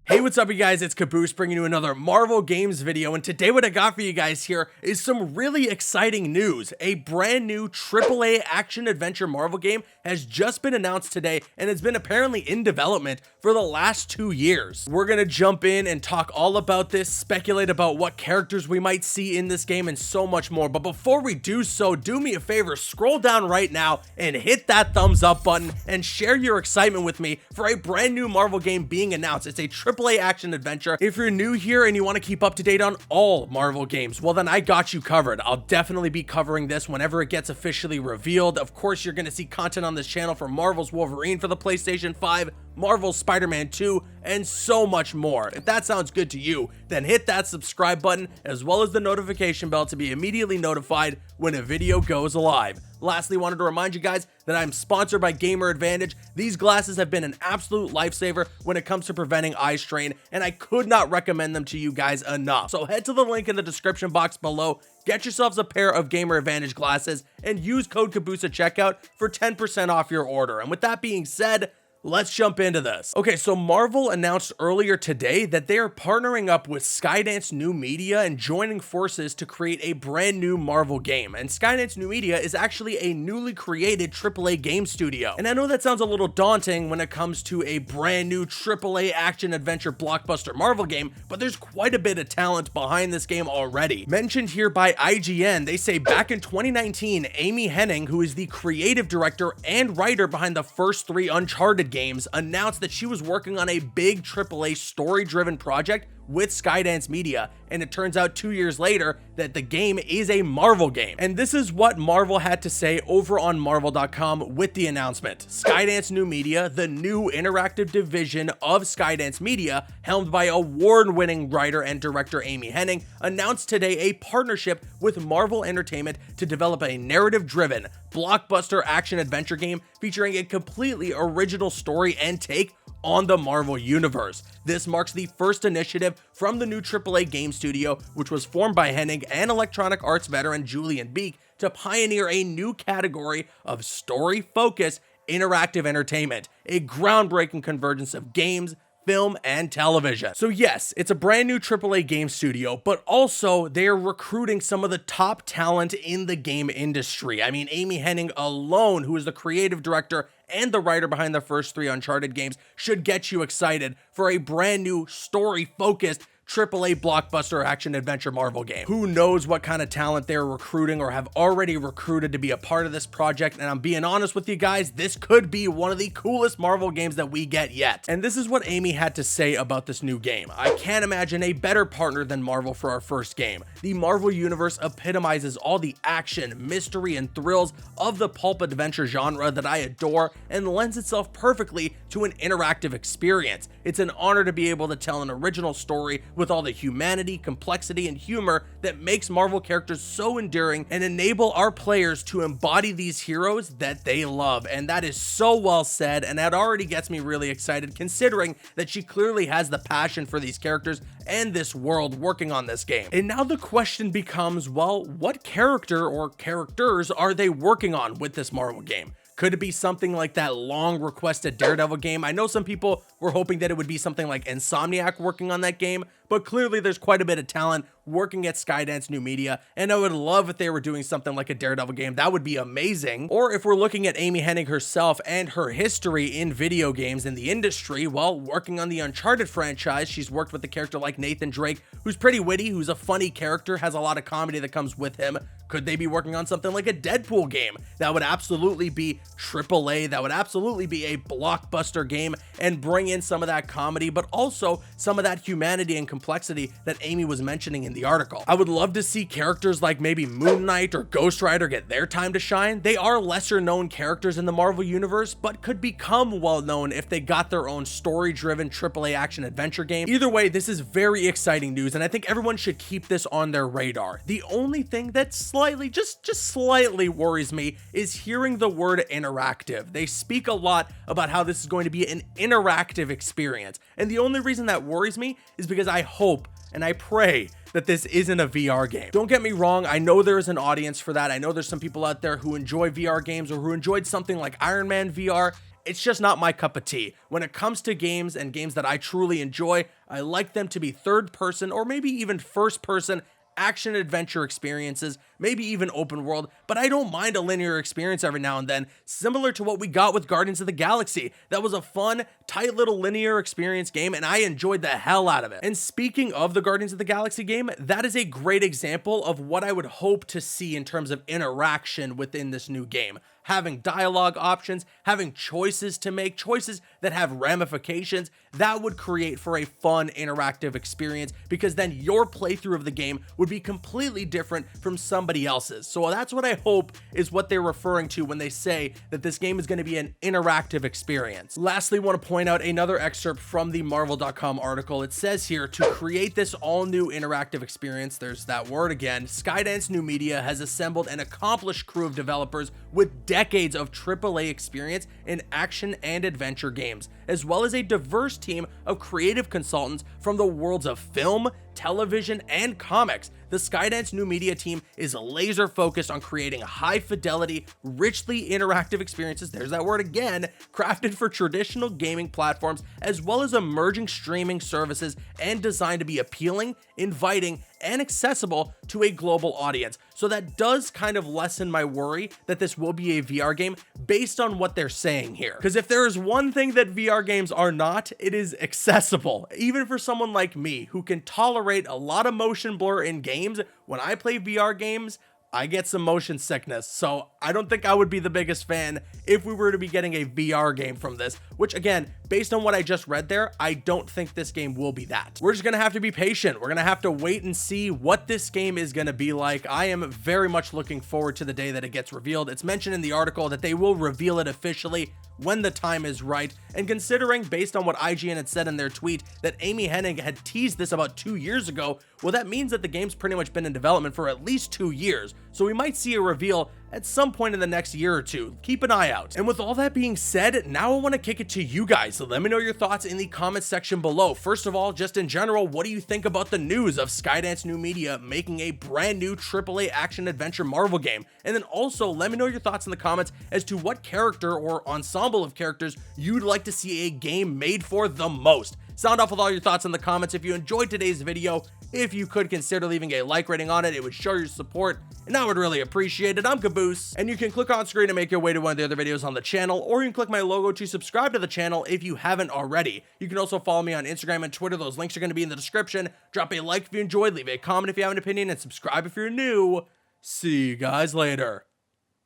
Hey, what's up you guys, it's Caboose bringing you another Marvel Games video, and today what I got for you guys here is some really exciting news. A brand new AAA action-adventure Marvel game has just been announced today, and it's been apparently in development for the last 2 years. We're gonna jump in and talk all about this, speculate about what characters we might see in this game, and so much more. But before we do so, do me a favor, scroll down right now and hit that thumbs up button and share your excitement with me for a brand new Marvel game being announced. It's a AAA action adventure. If you're new here and you want to keep up to date on all Marvel games, well then I got you covered. I'll definitely be covering this whenever it gets officially revealed. Of course, you're going to see content on this channel for Marvel's Wolverine for the PlayStation 5, Marvel's Spider-Man 2, and so much more. If that sounds good to you, then hit that subscribe button as well as the notification bell to be immediately notified when a video goes live. Lastly, wanted to remind you guys that I'm sponsored by Gamer Advantage. These glasses have been an absolute lifesaver when it comes to preventing eye strain, and I could not recommend them to you guys enough. So head to the link in the description box below, get yourselves a pair of Gamer Advantage glasses, and use code Caboose at checkout for 10% off your order. And with that being said, let's jump into this. Okay, so Marvel announced earlier today that they are partnering up with Skydance New Media and joining forces to create a brand new Marvel game. And Skydance New Media is actually a newly created AAA game studio. And I know that sounds a little daunting when it comes to a brand new AAA action adventure blockbuster Marvel game, but there's quite a bit of talent behind this game already. Mentioned here by IGN, they say back in 2019, Amy Hennig, who is the creative director and writer behind the first 3 Uncharted games, announced that she was working on a big AAA story-driven project with Skydance Media, and it turns out 2 years later that the game is a Marvel game. And this is what Marvel had to say over on Marvel.com with the announcement. Skydance New Media, the new interactive division of Skydance Media, helmed by award-winning writer and director Amy Hennig, announced today a partnership with Marvel Entertainment to develop a narrative-driven blockbuster action-adventure game featuring a completely original story and take on the Marvel Universe. This marks the first initiative from the new AAA game studio, which was formed by Hennig and Electronic Arts veteran Julian Beek to pioneer a new category of story-focused interactive entertainment, a groundbreaking convergence of games, film, and television. So yes, it's a brand new AAA game studio, but also they are recruiting some of the top talent in the game industry. I mean, Amy Hennig alone, who is the creative director and the writer behind the first 3 Uncharted games, should get you excited for a brand new story-focused AAA blockbuster action-adventure Marvel game. Who knows what kind of talent they're recruiting or have already recruited to be a part of this project, and I'm being honest with you guys, this could be one of the coolest Marvel games that we get yet. And this is what Amy had to say about this new game. I can't imagine a better partner than Marvel for our first game. The Marvel Universe epitomizes all the action, mystery, and thrills of the pulp adventure genre that I adore and lends itself perfectly to an interactive experience. It's an honor to be able to tell an original story with all the humanity, complexity, and humor that makes Marvel characters so endearing and enable our players to embody these heroes that they love. And that is so well said, and that already gets me really excited considering that she clearly has the passion for these characters and this world working on this game. And now the question becomes, well, what character or characters are they working on with this Marvel game? Could it be something like that long requested Daredevil game? I know some people were hoping that it would be something like Insomniac working on that game, but clearly there's quite a bit of talent working at Skydance New Media, and I would love if they were doing something like a Daredevil game. That would be amazing. Or if we're looking at Amy Hennig herself and her history in video games in the industry, well, working on the Uncharted franchise, she's worked with a character like Nathan Drake, who's pretty witty, who's a funny character, has a lot of comedy that comes with him. Could they be working on something like a Deadpool game? That would absolutely be AAA, that would absolutely be a blockbuster game and bring in some of that comedy, but also some of that humanity and complexity that Amy was mentioning in the article. I would love to see characters like maybe Moon Knight or Ghost Rider get their time to shine. They are lesser known characters in the Marvel Universe, but could become well known if they got their own story-driven AAA action adventure game. Either way, this is very exciting news, and I think everyone should keep this on their radar. The only thing that's slightly, just slightly worries me is hearing the word interactive. They speak a lot about how this is going to be an interactive experience, and the only reason that worries me is because I hope and I pray that this isn't a VR game. Don't get me wrong, I know there is an audience for that. I know there's some people out there who enjoy VR games or who enjoyed something like Iron Man VR, it's just not my cup of tea. When it comes to games and games that I truly enjoy, I like them to be third person or maybe even first person action adventure experiences, maybe even open world, but I don't mind a linear experience every now and then, similar to what we got with Guardians of the Galaxy. That was a fun, tight little linear experience game, and I enjoyed the hell out of it. And speaking of the Guardians of the Galaxy game, that is a great example of what I would hope to see in terms of interaction within this new game. Having dialogue options, having choices to make, choices that have ramifications, that would create for a fun interactive experience, because then your playthrough of the game would be completely different from somebody else's. So that's what I hope is what they're referring to when they say that this game is going to be an interactive experience. Lastly, I want to point out another excerpt from the Marvel.com article. It says here, to create this all new interactive experience, there's that word again, Skydance New Media has assembled an accomplished crew of developers with decades of AAA experience in action and adventure games, as well as a diverse team of creative consultants from the worlds of film, television, and comics. The Skydance New Media team is laser focused on creating high fidelity, richly interactive experiences, there's that word again, crafted for traditional gaming platforms as well as emerging streaming services, and designed to be appealing, inviting, and accessible to a global audience. So that does kind of lessen my worry that this will be a VR game based on what they're saying here. Because if there is one thing that VR games are not, it is accessible. Even for someone like me who can tolerate a lot of motion blur in games, when I play VR games, I get some motion sickness, so I don't think I would be the biggest fan if we were to be getting a VR game from this, which again, based on what I just read there, I don't think this game will be that. We're just gonna have to be patient. We're gonna have to wait and see what this game is gonna be like. I am very much looking forward to the day that it gets revealed. It's mentioned in the article that they will reveal it officially when the time is right, and considering based on what IGN had said in their tweet that Amy Hennig had teased this about 2 years ago, well, that means that the game's pretty much been in development for at least 2 years, so we might see a reveal at some point in the next year or two. Keep an eye out. And with all that being said, now I want to kick it to you guys. So let me know your thoughts in the comment section below. First of all, just in general, what do you think about the news of Skydance New Media making a brand new AAA action adventure Marvel game? And then also let me know your thoughts in the comments as to what character or ensemble of characters you'd like to see a game made for the most. Sound off with all your thoughts in the comments. If you enjoyed today's video, if you could consider leaving a like rating on it, it would show your support, and I would really appreciate it. I'm Caboose, and you can click on screen to make your way to one of the other videos on the channel, or you can click my logo to subscribe to the channel if you haven't already. You can also follow me on Instagram and Twitter. Those links are going to be in the description. Drop a like if you enjoyed, leave a comment if you have an opinion, and subscribe if you're new. See you guys later.